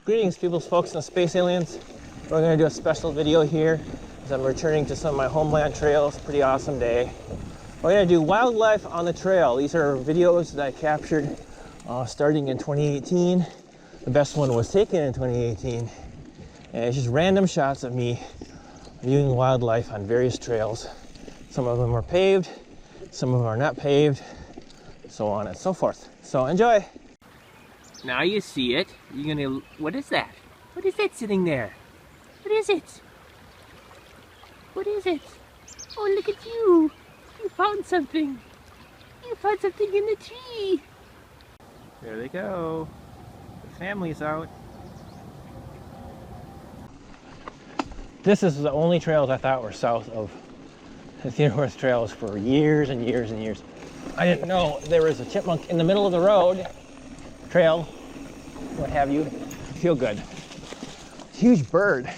Greetings, peoples, folks, and space aliens. We're going to do a special video here as I'm returning to some of my homeland trails. Pretty awesome day. We're going to do wildlife on the trail. These are videos that I captured starting in 2018. The best one was taken in 2018. And it's just random shots of me viewing wildlife on various trails. Some of them are paved, some of them are not paved, so on and so forth. So enjoy! Now you see it. You're gonna. What is that? What is that sitting there? What is it? What is it? Oh, look at you! You found something. You found something in the tree. There they go. The family's out. This is the only trails I thought were south of the Theodorus trails for years and years and years. I didn't know there was a chipmunk in the middle of the road. Trail, what have you. Feel good. Huge bird.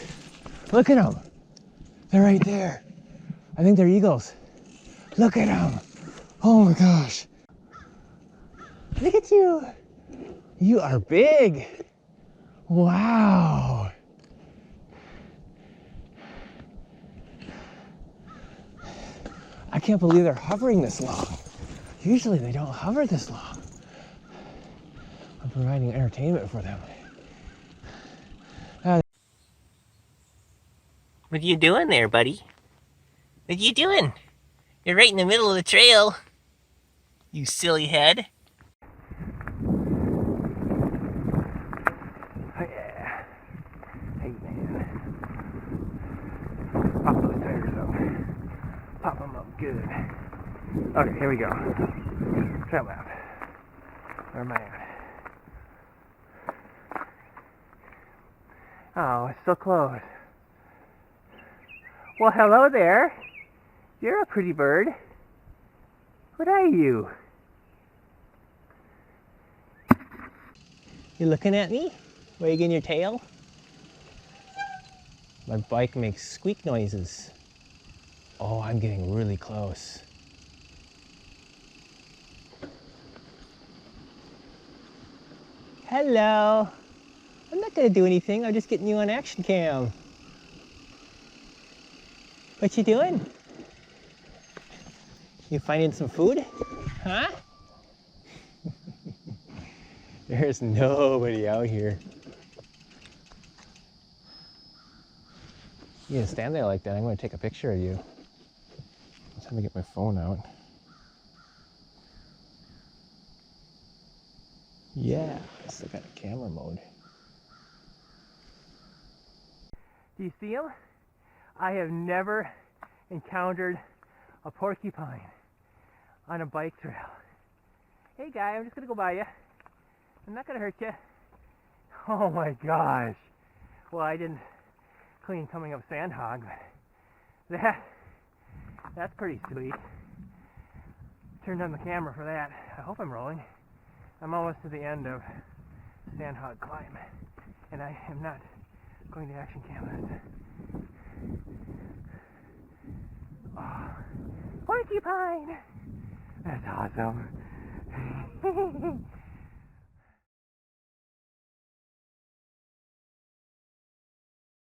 Look at them. They're right there. I think they're eagles. Look at them. Oh my gosh. Look at you. You are big. Wow. I can't believe they're hovering this long. Usually they don't hover this long. I'm providing entertainment for them. What are you doing there, buddy? What are you doing? You're right in the middle of the trail. You silly head. Oh yeah. Hey man. Pop those tires up. Pop them up good. Okay, here we go. Trail map. Where am I at? Oh, it's so close. Well, hello there. You're a pretty bird. What are you? You looking at me? Wagging your tail? My bike makes squeak noises. Oh, I'm getting really close. Hello. I'm not gonna do anything. I'm just getting you on action cam. What you doing? You finding some food? Huh? There's nobody out here. You can stand there like that. I'm going to take a picture of you. Let's have me get my phone out. Yeah, I still got a camera mode. Do you see him? I have never encountered a porcupine on a bike trail. Hey guy, I'm just gonna go by you. I'm not gonna hurt you. Oh my gosh. Well, I didn't clean coming up Sandhog, but that's pretty sweet. Turned on the camera for that. I hope I'm rolling. I'm almost to the end of Sandhog climb, and I am not going to action cam this. Oh, porcupine! That's awesome.